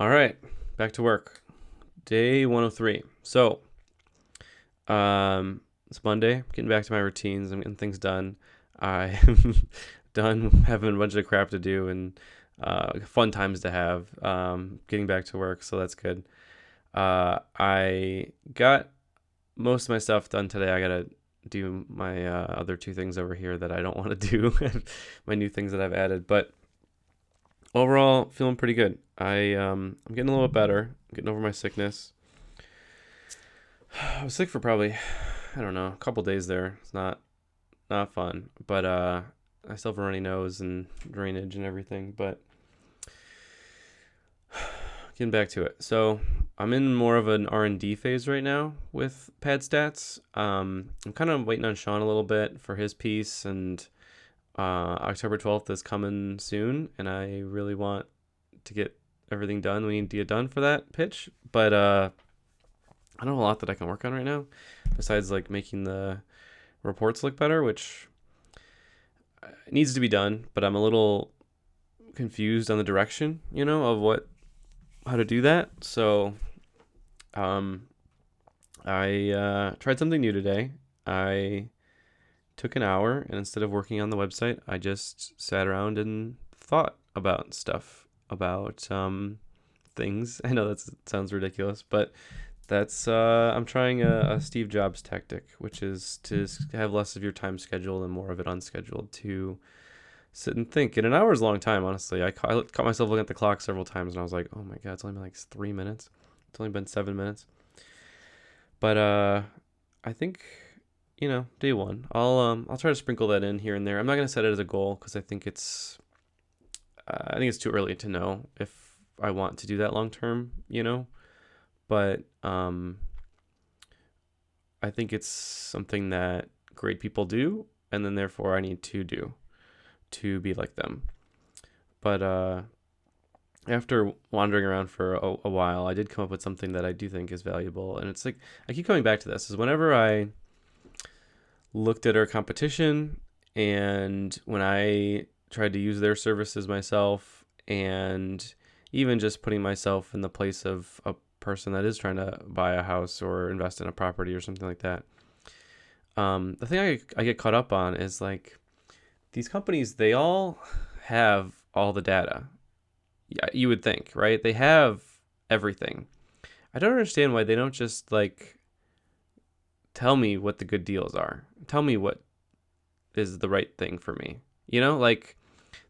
All right, back to work. Day 103. So, it's Monday. Getting back to my routines. I'm getting things done. I'm done having a bunch of crap to do and fun times to have. Getting back to work, so that's good. I got most of my stuff done today. I gotta do my other two things over here that I don't want to do. My new things that I've added, but overall, feeling pretty good. I'm getting a little bit better. Getting over my sickness. I was sick for probably, I don't know, a couple days there. It's not fun, but I still have a runny nose and drainage and everything. But getting back to it, so I'm in more of an R&D phase right now with Pad Stats. I'm kind of waiting on Sean a little bit for his piece, and October 12th is coming soon, and I really want to get everything done we need to get done for that pitch. But I don't have a lot that I can work on right now, besides like making the reports look better, which needs to be done. But I'm a little confused on the direction, of how to do that. So, um, I tried something new today. I took an hour, and instead of working on the website, I just sat around and thought about stuff, about things. I know that sounds ridiculous, but that's I'm trying a Steve Jobs tactic, which is to have less of your time scheduled and more of it unscheduled. To sit and think. In an hour is a long time, honestly. I caught myself looking at the clock several times, and I was like, "Oh my god, it's only been like 3 minutes. It's only been 7 minutes." But I think day one. I'll try to sprinkle that in here and there. I'm not gonna set it as a goal because I think it's too early to know if I want to do that long term. But I think it's something that great people do, and then therefore I need to do to be like them. But after wandering around for a while, I did come up with something that I do think is valuable, and it's like I keep coming back to this. Is whenever I looked at our competition, and when I tried to use their services myself, and even just putting myself in the place of a person that is trying to buy a house or invest in a property or something like that. The thing I get caught up on is like these companies, they all have all the data. Yeah, you would think, right? They have everything. I don't understand why they don't just like tell me what the good deals are. Tell me what is the right thing for me. Like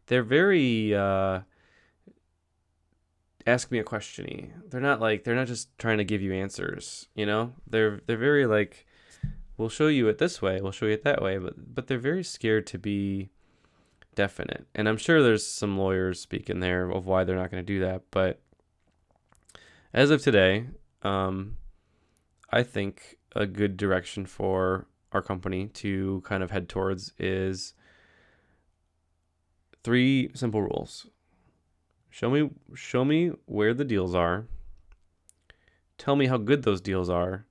they're very ask me a questiony. They're not just trying to give you answers, They're very like we'll show you it this way, we'll show you it that way, but they're very scared to be definite. And I'm sure there's some lawyers speaking there of why they're not going to do that, but as of today, I think a good direction for our company to kind of head towards is three simple rules. Show me where the deals are. Tell me how good those deals are,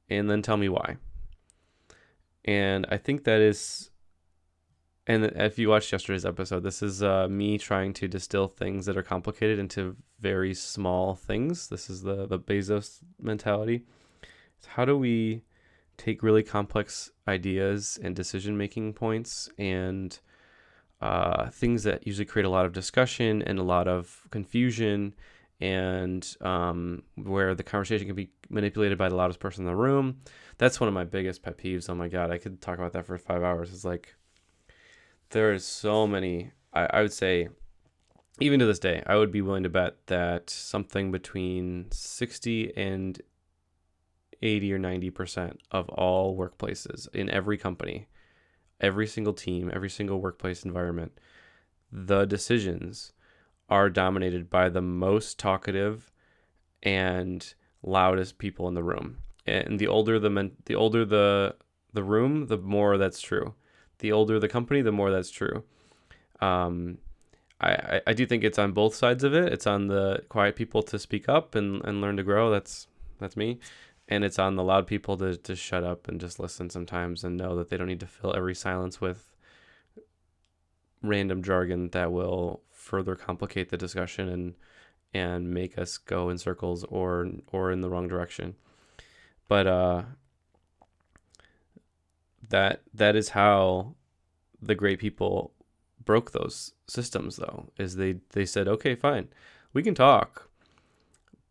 and then tell me why. And I think that is, and if you watched yesterday's episode, this is me trying to distill things that are complicated into very small things. This is the Bezos mentality. How do we take really complex ideas and decision making points and things that usually create a lot of discussion and a lot of confusion, and where the conversation can be manipulated by the loudest person in the room. That's one of my biggest pet peeves. Oh my god, I could talk about that for 5 hours. It's like there is so many. I would say, even to this day, I would be willing to bet that something between 60 and 80 or 90% of all workplaces in every company, every single team, every single workplace environment, the decisions are dominated by the most talkative and loudest people in the room. And the older the room, the more that's true. The older the company, the more that's true. Um, I do think it's on both sides of it. It's on the quiet people to speak up and learn to grow. That's me. And it's on the loud people to shut up and just listen sometimes and know that they don't need to fill every silence with random jargon that will further complicate the discussion and make us go in circles or in the wrong direction. But that is how the great people broke those systems, though, is they said, okay, fine, we can talk,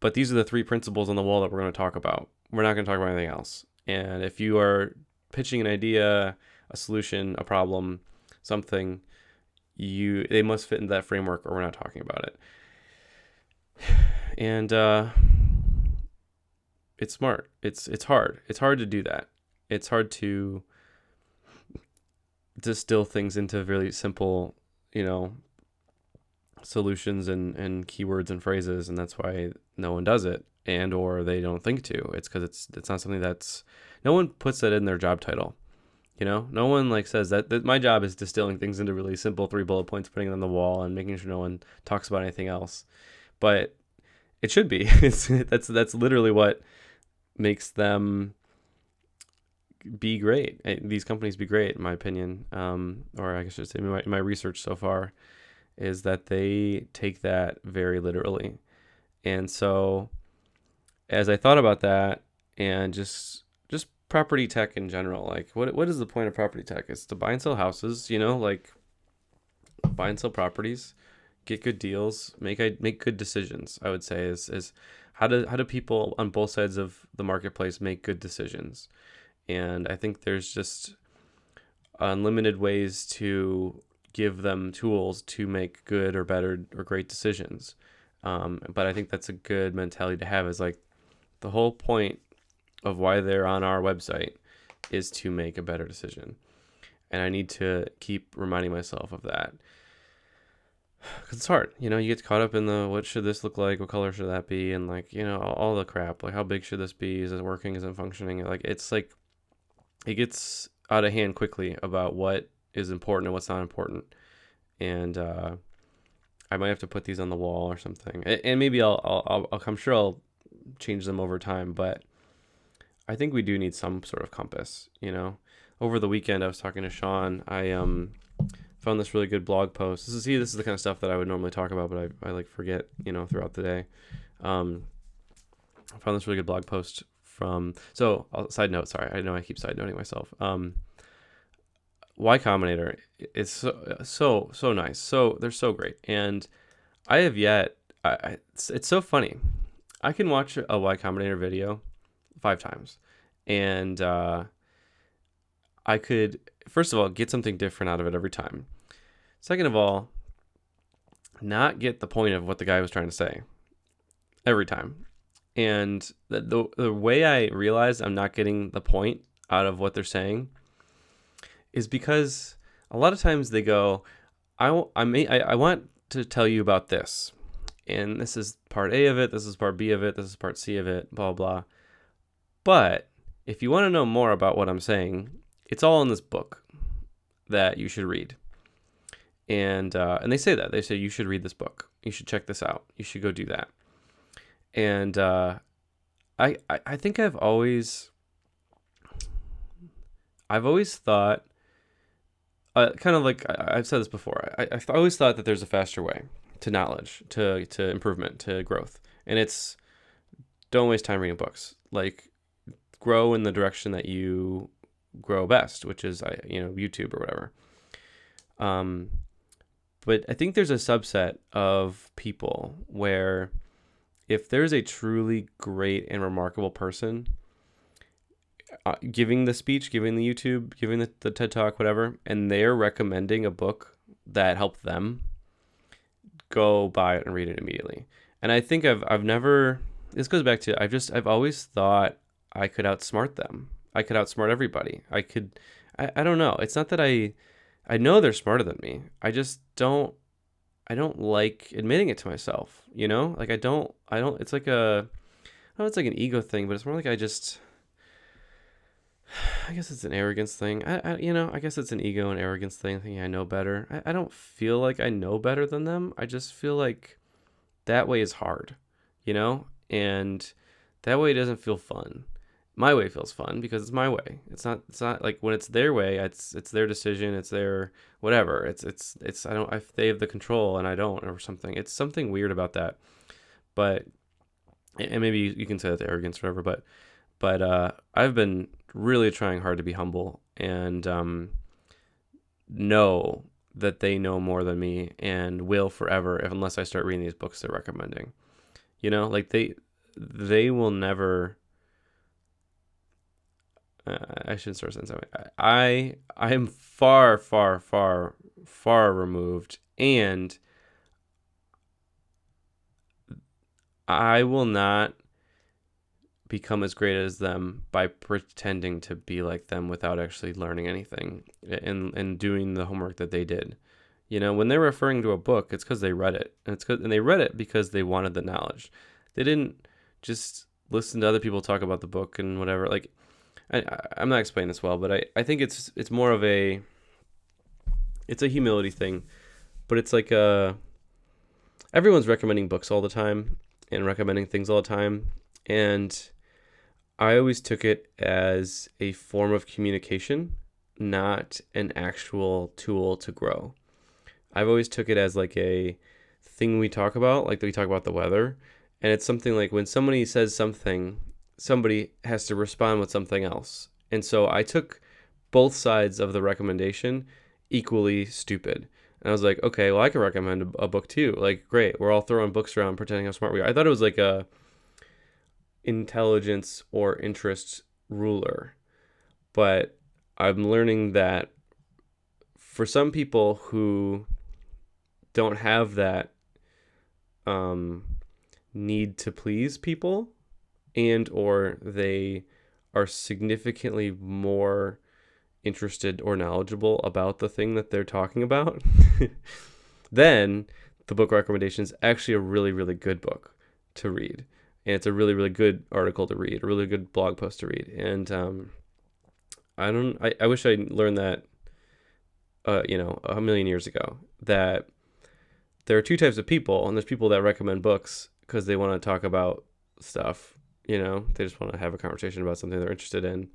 but these are the 3 principles on the wall that we're going to talk about. We're not going to talk about anything else. And if you are pitching an idea, a solution, a problem, something, they must fit into that framework, or we're not talking about it. And it's smart. It's hard. It's hard to do that. It's hard to distill things into really simple, solutions and keywords and phrases, and that's why no one does it, and or they don't think to. It's because it's not something no one puts that in their job title. No one says that my job is distilling things into really simple 3 bullet points, putting it on the wall, and making sure no one talks about anything else. But it should be. That's literally what makes them be great. These companies be great, in my opinion. Or I guess I should say my research so far is that they take that very literally. And so as I thought about that, and just property tech in general, what is the point of property tech? It's to buy and sell houses, buy and sell properties, get good deals, make good decisions. I would say is how do people on both sides of the marketplace make good decisions? And I think there's just unlimited ways to give them tools to make good or better or great decisions. But I think that's a good mentality to have, is the whole point of why they're on our website is to make a better decision. And I need to keep reminding myself of that. Because it's hard. You get caught up in what should this look like? What color should that be? And all the crap. How big should this be? Is it working? Is it functioning? It gets out of hand quickly about what is important and what's not important. And I might have to put these on the wall or something. And maybe I'm sure I'll change them over time, but I think we do need some sort of compass. Over the weekend I was talking to Sean. I found this really good blog post. This is the kind of stuff that I would normally talk about, but I forget, throughout the day. I found this really good blog post from, side note, sorry, I know I keep side noting myself. Y Combinator is so nice. So they're so great. And I have yet, it's so funny. I can watch a Y Combinator video 5 times, and I could, first of all, get something different out of it every time. Second of all, not get the point of what the guy was trying to say every time. And the way I realized I'm not getting the point out of what they're saying is because a lot of times they go, I want to tell you about this, and this is part A of it, this is part B of it, this is part C of it, blah, blah. But if you want to know more about what I'm saying, it's all in this book that you should read. And they say that. They say, you should read this book. You should check this out. You should go do that. And I think I've always thought, kind of like I've said this before, I've always thought that there's a faster way to knowledge, to improvement, to growth. And it's, don't waste time reading books. Grow in the direction that you grow best, which is YouTube or whatever. But I think there's a subset of people where if there's a truly great and remarkable person giving the speech, giving the YouTube, giving the TED Talk, whatever, and they're recommending a book that helped them, go buy it and read it immediately. And I think I've never, this goes back to, I've always thought I could outsmart them. I could outsmart everybody. I don't know. It's not that I know they're smarter than me. I don't like admitting it to myself, I don't, it's like it's like an ego thing, but it's more like I guess it's an arrogance thing. I guess it's an ego and arrogance thing, thinking I know better. I don't feel like I know better than them. I just feel like that way is hard, and that way doesn't feel fun. My way feels fun because it's my way. It's not like when it's their way, it's their decision, it's their whatever. They have the control and I don't, or something. It's something weird about that. But and maybe you can say that's arrogance or whatever, but I've been really trying hard to be humble and know that they know more than me and will forever unless I start reading these books they're recommending. Like they will never. I shouldn't start saying something. I am far, far, far, far removed, and I will not become as great as them by pretending to be like them without actually learning anything and doing the homework that they did. When they're referring to a book, it's because they read it, and they read it because they wanted the knowledge. They didn't just listen to other people talk about the book and whatever. Like, I'm not explaining this well, but I think it's more of it's a humility thing, but it's like everyone's recommending books all the time and recommending things all the time, and I always took it as a form of communication, not an actual tool to grow. I've always took it as like a thing we talk about, like we talk about the weather, and it's something like when somebody says something, somebody has to respond with something else. And so I took both sides of the recommendation equally stupid. And I was like, okay, well, I can recommend a book too. Like, great. We're all throwing books around pretending how smart we are. I thought it was like a intelligence or interest ruler. But I'm learning that for some people who don't have that need to please people, and or they are significantly more interested or knowledgeable about the thing that they're talking about, then the book recommendation is actually a really, really good book to read. And it's a really, really good article to read, a really good blog post to read. And I wish I learned that, a million years ago, that there are two types of people, and there's people that recommend books because they want to talk about stuff. They just want to have a conversation about something they're interested in. And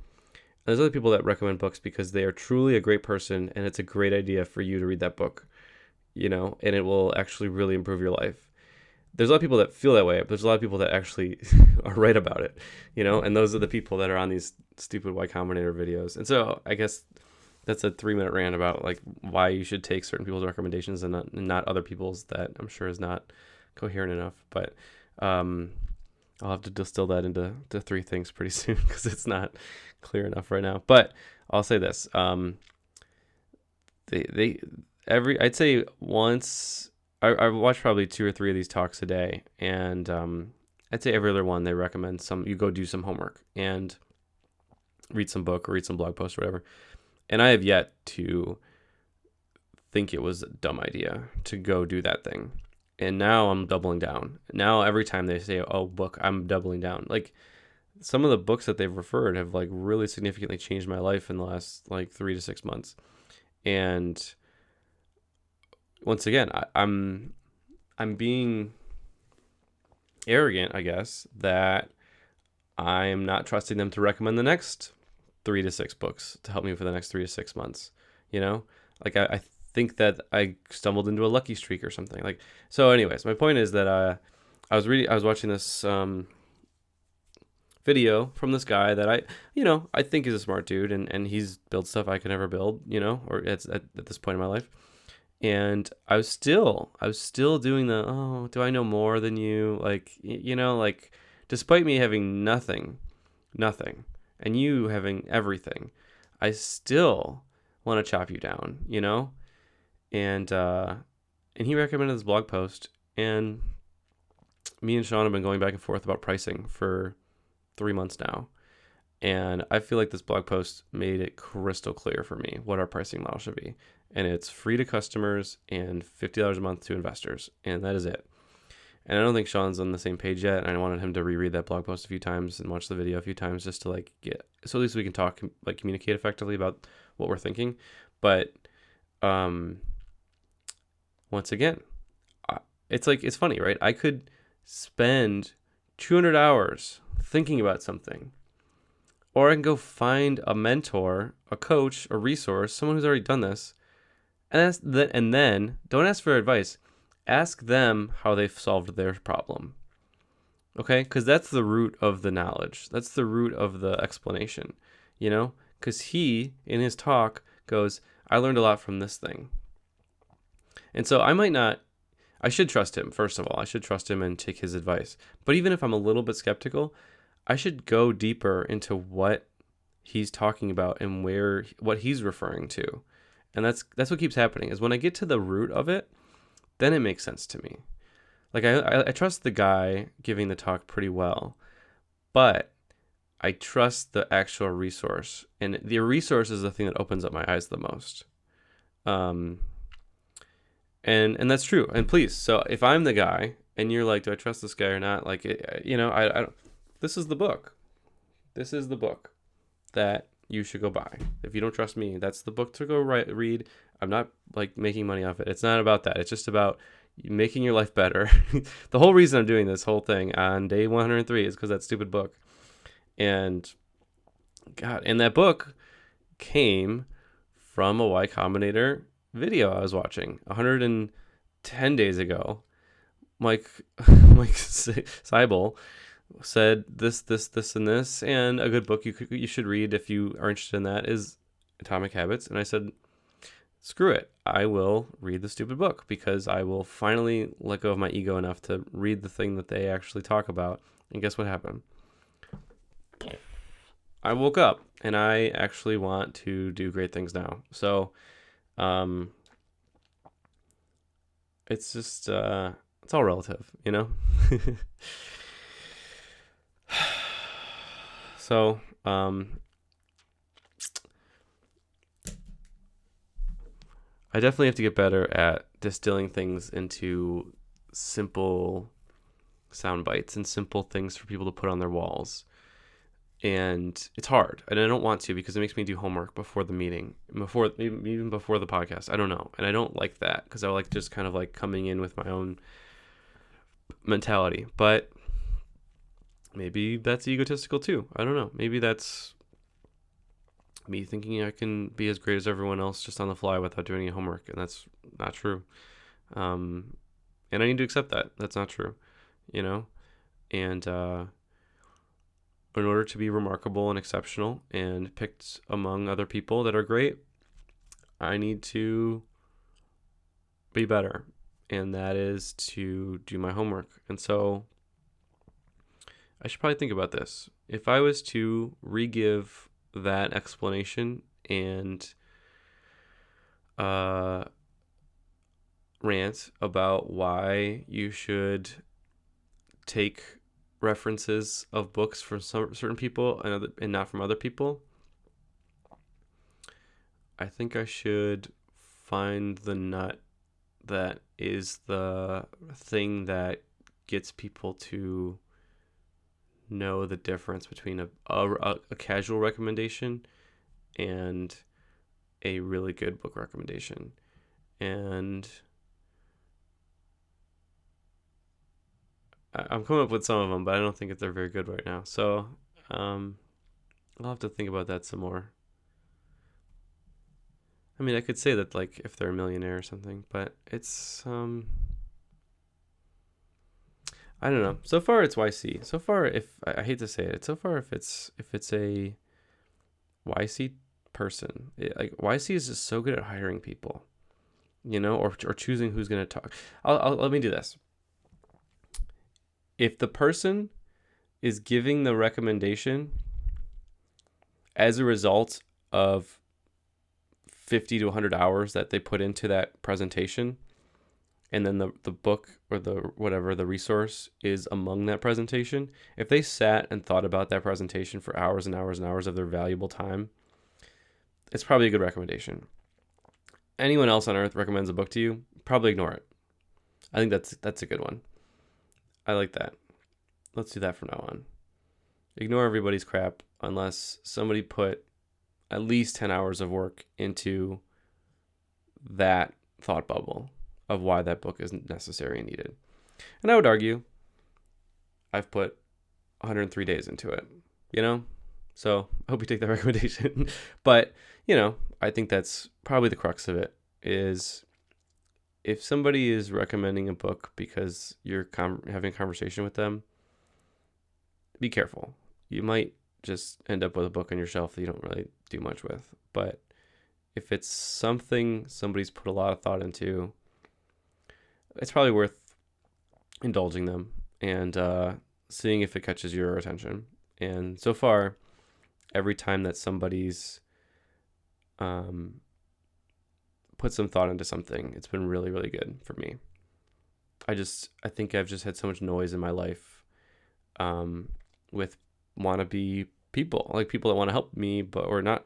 there's other people that recommend books because they are truly a great person and it's a great idea for you to read that book, and it will actually really improve your life. There's a lot of people that feel that way, but there's a lot of people that actually are right about it, and those are the people that are on these stupid Y Combinator videos. And so I guess that's a 3-minute rant about like why you should take certain people's recommendations and not other people's, that I'm sure is not coherent enough. But I'll have to distill that into 3 things pretty soon because it's not clear enough right now. But I'll say this: I'd say once I watch probably 2 or 3 of these talks a day, and I'd say every other one they recommend you go do some homework and read some book or read some blog post or whatever. And I have yet to think it was a dumb idea to go do that thing. And now I'm doubling down. Now every time they say, oh, book, I'm doubling down. Like, some of the books that they've referred have like really significantly changed my life in the last like 3 to 6 months. And once again, I'm being arrogant, I guess, that I'm not trusting them to recommend the next 3 to 6 books to help me for the next 3 to 6 months. Like I think that I stumbled into a lucky streak or something. Like, so anyways, my point is that I was watching this video from this guy that I think is a smart dude, and he's built stuff I could never build, or at this point in my life. And I was still doing do I know more than you? Like, like, despite me having nothing, and you having everything, I still want to chop you down, And he recommended this blog post, and me and Sean have been going back and forth about pricing for 3 months now. And I feel like this blog post made it crystal clear for me what our pricing model should be. And it's free to customers and $50 a month to investors. And that is it. And I don't think Sean's on the same page yet. And I wanted him to reread that blog post a few times and watch the video a few times just to so at least we can talk, like, communicate effectively about what we're thinking. But once again, it's funny, right? I could spend 200 hours thinking about something, or I can go find a mentor, a coach, a resource, someone who's already done this, and then don't ask for advice. Ask them how they've solved their problem. Okay? Because that's the root of the knowledge. That's the root of the explanation, you know? Because he, in his talk, goes, I learned a lot from this thing. And so I should trust him, first of all. I should trust him and take his advice. But even if I'm a little bit skeptical, I should go deeper into what he's talking about and what he's referring to. And that's what keeps happening is when I get to the root of it, then it makes sense to me. Like I trust the guy giving the talk pretty well, but I trust the actual resource, and the resource is the thing that opens up my eyes the most. Um, and that's true. And please, so if I'm the guy and you're like, do I trust this guy or not? Like, I don't. This is the book. This is the book that you should go buy. If you don't trust me, that's the book to go read. I'm not like making money off it. It's not about that. It's just about making your life better. The whole reason I'm doing this whole thing on day 103 is because that stupid book. And God, and that book came from a Y Combinator video I was watching 110 days ago. Mike Seibel said this, and this, and a good book you should read if you are interested in that is Atomic Habits. And I said, screw it, I will read the stupid book because I will finally let go of my ego enough to read the thing that they actually talk about. And guess what happened? I woke up and I actually want to do great things now. So, it's just, it's all relative, you know? So, I definitely have to get better at distilling things into simple sound bites and simple things for people to put on their walls. And it's hard, and I don't want to because it makes me do homework before the meeting, even before the podcast. I don't know, and I don't like that because I like just kind of like coming in with my own mentality. But maybe that's egotistical too. I don't know. Maybe that's me thinking I can be as great as everyone else just on the fly without doing any homework, and that's not true. And I need to accept that that's not true, you know. And in order to be remarkable and exceptional and picked among other people that are great, I need to be better. And that is to do my homework. And so I should probably think about this. If I was to re-give that explanation and rant about why you should take references of books from certain people and not from other people, I think I should find the nut that is the thing that gets people to know the difference between a casual recommendation and a really good book recommendation. And I'm coming up with some of them, but I don't think that they're very good right now. So I'll have to think about that some more. I mean, I could say that like if they're a millionaire or something, but it's I don't know. So far it's YC. So far, if I hate to say it, so far if it's a YC person, like YC is just so good at hiring people, you know, or choosing who's gonna talk. I'll let me do this. If the person is giving the recommendation as a result of 50 to 100 hours that they put into that presentation, and then the book or the whatever the resource is among that presentation, if they sat and thought about that presentation for hours and hours and hours of their valuable time, it's probably a good recommendation. Anyone else on earth recommends a book to you, probably ignore it. I think that's a good one. I like that. Let's do that from now on. Ignore everybody's crap unless somebody put at least 10 hours of work into that thought bubble of why that book is necessary and needed. And I would argue I've put 103 days into it, you know? So I hope you take that recommendation. But, you know, I think that's probably the crux of it is if somebody is recommending a book because you're having a conversation with them, be careful. You might just end up with a book on your shelf that you don't really do much with. But if it's something somebody's put a lot of thought into, it's probably worth indulging them and seeing if it catches your attention. And so far, every time that somebody's put some thought into something, it's been really, really good for me. I think I've just had so much noise in my life with wannabe people, like people that want to help me, but or not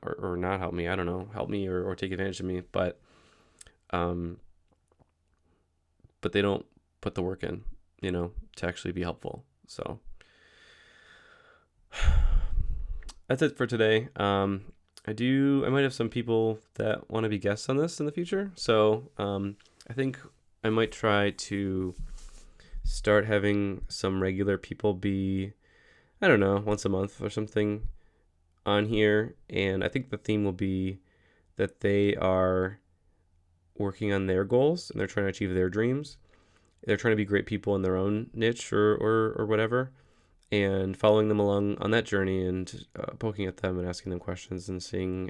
help me. I don't know, help me or take advantage of me, but they don't put the work in, to actually be helpful. So that's it for today. I might have some people that want to be guests on this in the future. So I think I might try to start having some regular people be, I don't know, once a month or something on here. And I think the theme will be that they are working on their goals and they're trying to achieve their dreams. They're trying to be great people in their own niche or whatever, and following them along on that journey and poking at them and asking them questions and seeing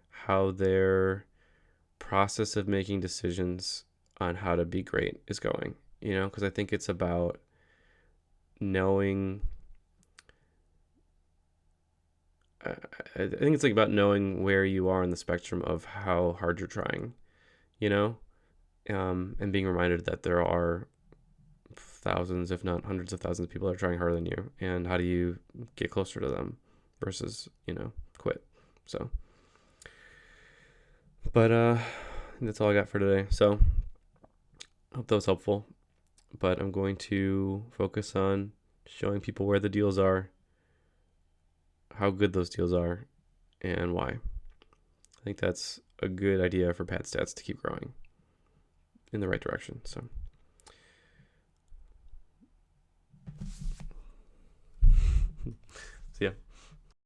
how their process of making decisions on how to be great is going, because I think it's about knowing. I think it's like about knowing where you are in the spectrum of how hard you're trying, and being reminded that there are thousands, if not hundreds of thousands of people that are trying harder than you, and how do you get closer to them versus, quit. So, but that's all I got for today. So, hope that was helpful. But I'm going to focus on showing people where the deals are, how good those deals are, and why. I think that's a good idea for Pad Stats to keep growing in the right direction. So